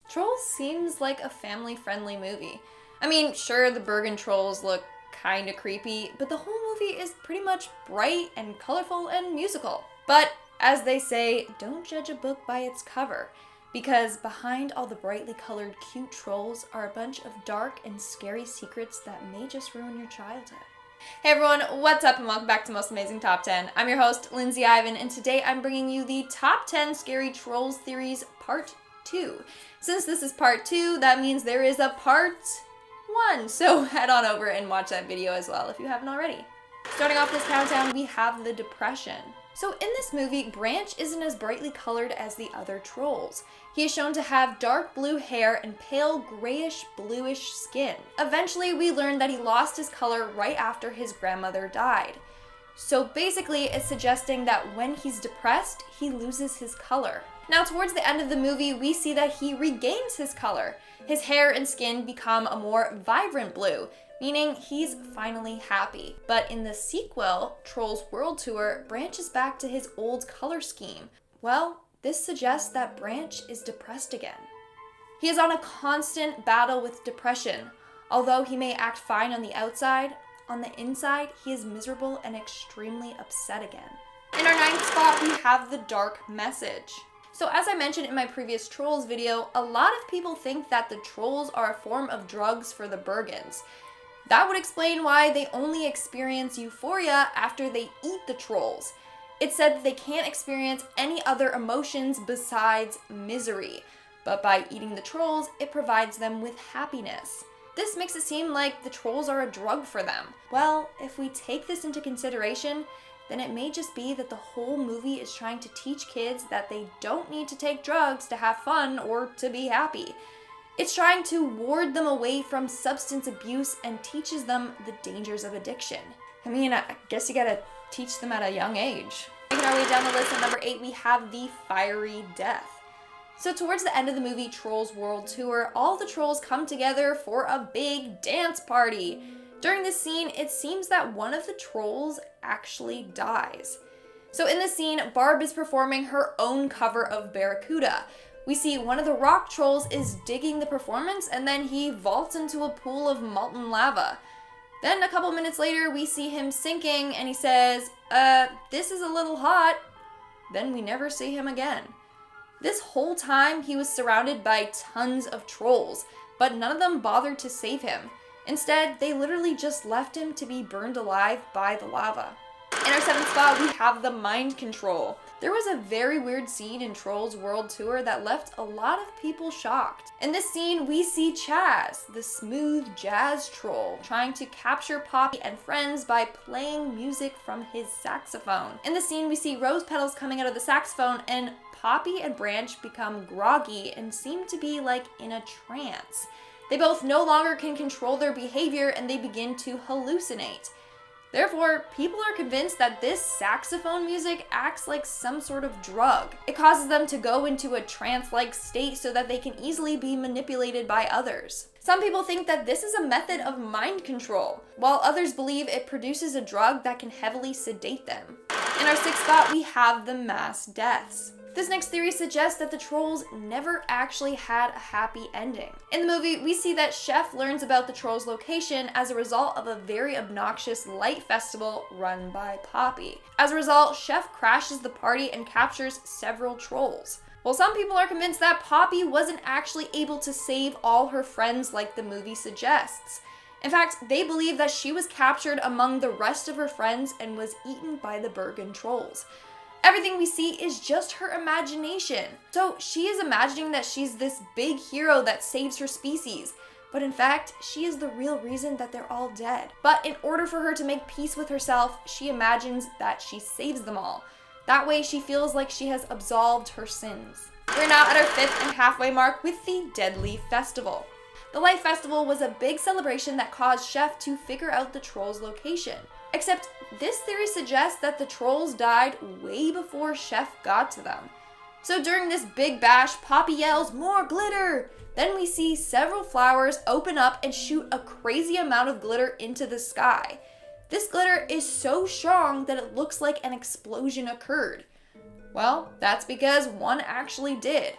Trolls seems like a family-friendly movie. I mean, sure, the Bergen trolls look kinda creepy, but the whole movie is pretty much bright and colorful and musical. But as they say, don't judge a book by its cover, because behind all the brightly colored cute trolls are a bunch of dark and scary secrets that may just ruin your childhood. Hey everyone, what's up and welcome back to Most Amazing Top 10. I'm your host, Lindsay Ivan, and today I'm bringing you the Top 10 Scary Trolls Theories Part 2. Since this is Part 2, that means there is a Part 1, so head on over and watch that video as well if you haven't already. Starting off this countdown, we have the Depression. So in this movie, Branch isn't as brightly colored as the other trolls. He is shown to have dark blue hair and pale grayish bluish skin. Eventually, we learn that he lost his color right after his grandmother died. So basically, it's suggesting that when he's depressed, he loses his color. Now, towards the end of the movie, we see that he regains his color. His hair and skin become a more vibrant blue, meaning he's finally happy. But in the sequel, Trolls World Tour, Branch is back to his old color scheme. Well, this suggests that Branch is depressed again. He is on a constant battle with depression. Although he may act fine on the outside, on the inside, he is miserable and extremely upset again. In our 9th spot, we have the Dark Message. So as I mentioned in my previous Trolls video, a lot of people think that the trolls are a form of drugs for the Bergens. That would explain why they only experience euphoria after they eat the trolls. It's said that they can't experience any other emotions besides misery, but by eating the trolls, it provides them with happiness. This makes it seem like the trolls are a drug for them. Well, if we take this into consideration, then it may just be that the whole movie is trying to teach kids that they don't need to take drugs to have fun or to be happy. It's trying to ward them away from substance abuse and teaches them the dangers of addiction. I mean, I guess you gotta teach them at a young age. Making our way down the list at number 8, we have the Fiery Death. So towards the end of the movie Trolls World Tour, all the trolls come together for a big dance party. During this scene, it seems that one of the trolls actually dies. So in this scene, Barb is performing her own cover of Barracuda. We see one of the rock trolls is digging the performance and then he vaults into a pool of molten lava. Then a couple minutes later, we see him sinking and he says, this is a little hot. Then we never see him again. This whole time, he was surrounded by tons of trolls, but none of them bothered to save him. Instead, they literally just left him to be burned alive by the lava. In our 7th spot, we have the Mind Control. There was a very weird scene in Trolls World Tour that left a lot of people shocked. In this scene, we see Chaz, the smooth jazz troll, trying to capture Poppy and friends by playing music from his saxophone. In the scene, we see rose petals coming out of the saxophone and Poppy and Branch become groggy and seem to be like in a trance. They both no longer can control their behavior and they begin to hallucinate. Therefore, people are convinced that this saxophone music acts like some sort of drug. It causes them to go into a trance-like state so that they can easily be manipulated by others. Some people think that this is a method of mind control, while others believe it produces a drug that can heavily sedate them. In our 6th spot, we have the mass deaths. This next theory suggests that the trolls never actually had a happy ending. In the movie, we see that Chef learns about the trolls' location as a result of a very obnoxious light festival run by Poppy. As a result, Chef crashes the party and captures several trolls. Well, some people are convinced that Poppy wasn't actually able to save all her friends like the movie suggests. In fact, they believe that she was captured among the rest of her friends and was eaten by the Bergen trolls. Everything we see is just her imagination. So she is imagining that she's this big hero that saves her species. But in fact, she is the real reason that they're all dead. But in order for her to make peace with herself, she imagines that she saves them all. That way she feels like she has absolved her sins. We're now at our 5th and halfway mark with the Deadly Festival. The Light Festival was a big celebration that caused Chef to figure out the trolls' location. Except this theory suggests that the trolls died way before Chef got to them. So during this big bash, Poppy yells, "More glitter!" Then we see several flowers open up and shoot a crazy amount of glitter into the sky. This glitter is so strong that it looks like an explosion occurred. Well, that's because one actually did.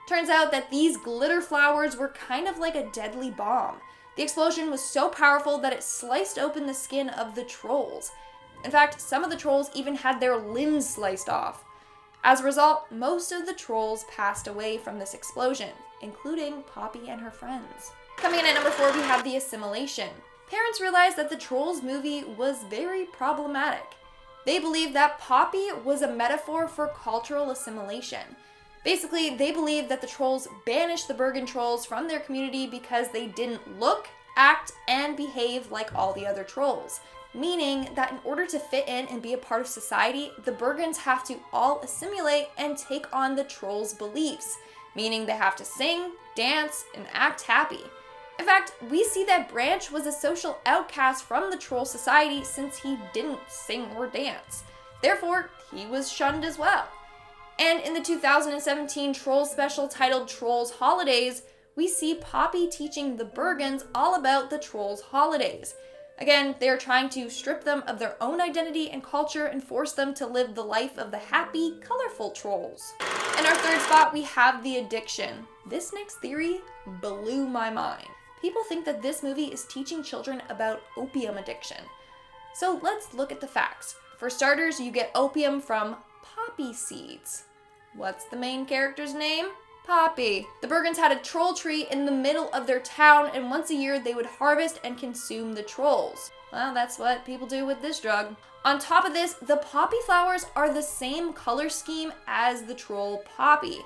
Turns out that these glitter flowers were kind of like a deadly bomb. The explosion was so powerful that it sliced open the skin of the trolls. In fact, some of the trolls even had their limbs sliced off. As a result, most of the trolls passed away from this explosion, including Poppy and her friends. Coming in at number 4, we have the Assimilation. Parents realized that the Trolls movie was very problematic. They believed that Poppy was a metaphor for cultural assimilation. Basically, they believed that the trolls banished the Bergen trolls from their community because they didn't look, act, and behave like all the other trolls. Meaning that in order to fit in and be a part of society, the Bergens have to all assimilate and take on the trolls' beliefs. Meaning they have to sing, dance, and act happy. In fact, we see that Branch was a social outcast from the troll society since he didn't sing or dance. Therefore, he was shunned as well. And in the 2017 Trolls special titled Trolls Holidays, we see Poppy teaching the Bergens all about the Trolls holidays. Again, they're trying to strip them of their own identity and culture and force them to live the life of the happy, colorful trolls. In our third spot, we have the addiction. This next theory blew my mind. People think that this movie is teaching children about opium addiction. So let's look at the facts. For starters, you get opium from poppy seeds. What's the main character's name? Poppy. The Bergens had a troll tree in the middle of their town, and once a year they would harvest and consume the trolls. Well, that's what people do with this drug. On top of this, the poppy flowers are the same color scheme as the troll poppy.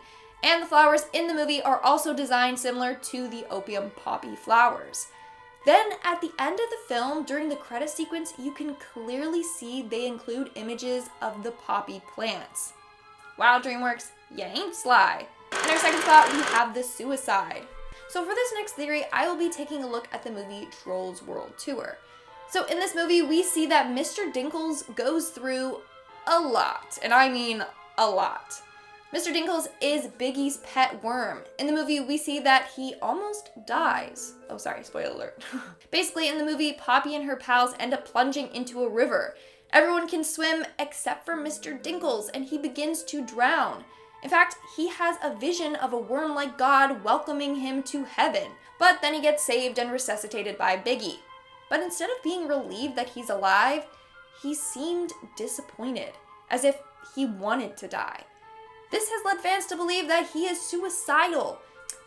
And the flowers in the movie are also designed similar to the opium poppy flowers. Then at the end of the film, during the credit sequence, you can clearly see they include images of the poppy plants. Wow, Dreamworks, you ain't sly. In our second spot, we have the suicide. So for this next theory, I will be taking a look at the movie Trolls World Tour. So in this movie, we see that Mr. Dinkles goes through a lot, and I mean a lot. Mr. Dinkles is Biggie's pet worm. In the movie, we see that he almost dies. Oh, sorry, spoiler alert. Basically, in the movie, Poppy and her pals end up plunging into a river. Everyone can swim except for Mr. Dinkles, and he begins to drown. In fact, he has a vision of a worm-like god welcoming him to heaven, but then he gets saved and resuscitated by Biggie. But instead of being relieved that he's alive, he seemed disappointed, as if he wanted to die. This has led fans to believe that he is suicidal.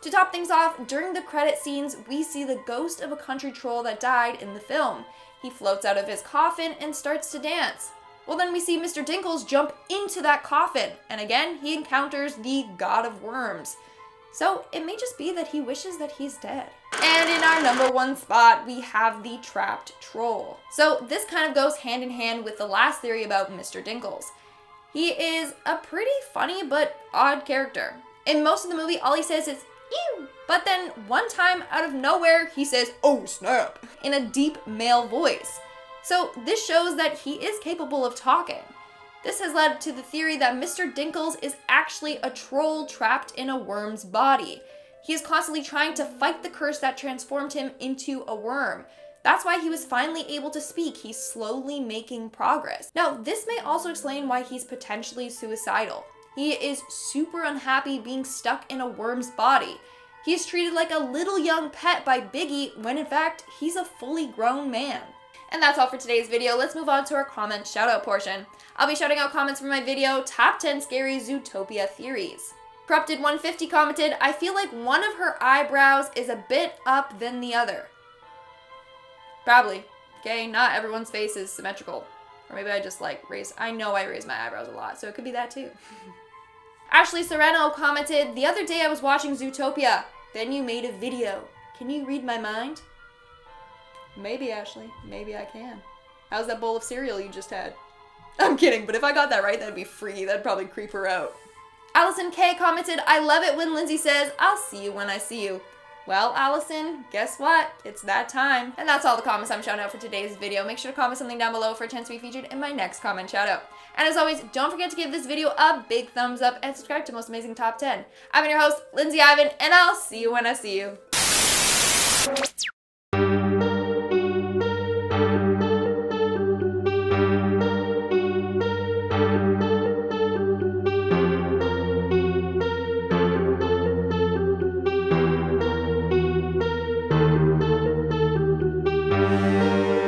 To top things off, during the credit scenes, we see the ghost of a country troll that died in the film. He floats out of his coffin and starts to dance. Well, then we see Mr. Dinkles jump into that coffin, and again, he encounters the god of worms. So it may just be that he wishes that he's dead. And in our number 1 spot, we have the trapped troll. So this kind of goes hand in hand with the last theory about Mr. Dinkles. He is a pretty funny but odd character. In most of the movie, all he says is, "Ew," but then one time out of nowhere, he says, "Oh snap," in a deep male voice. So this shows that he is capable of talking. This has led to the theory that Mr. Dinkles is actually a troll trapped in a worm's body. He is constantly trying to fight the curse that transformed him into a worm. That's why he was finally able to speak. He's slowly making progress. Now, this may also explain why he's potentially suicidal. He is super unhappy being stuck in a worm's body. He is treated like a little young pet by Biggie when in fact, he's a fully grown man. And that's all for today's video. Let's move on to our comment shoutout portion. I'll be shouting out comments from my video, Top 10 Scary Zootopia Theories. Corrupted150 commented, "I feel like one of her eyebrows is a bit up than the other." Probably. Okay, not everyone's face is symmetrical. Or maybe I just I know I raise my eyebrows a lot, so it could be that too. Ashley Serrano commented, "The other day I was watching Zootopia. Then you made a video. Can you read my mind?" Maybe, Ashley. Maybe I can. How's that bowl of cereal you just had? I'm kidding, but if I got that right, that'd be free. That'd probably creep her out. Allison K commented, "I love it when Lindsay says, 'I'll see you when I see you.'" Well, Allison, guess what? It's that time. And that's all the comments I'm shouting out for today's video. Make sure to comment something down below for a chance to be featured in my next comment shoutout. And as always, don't forget to give this video a big thumbs up and subscribe to Most Amazing Top 10. I've been your host, Lindsay Ivan, and I'll see you when I see you. Bye.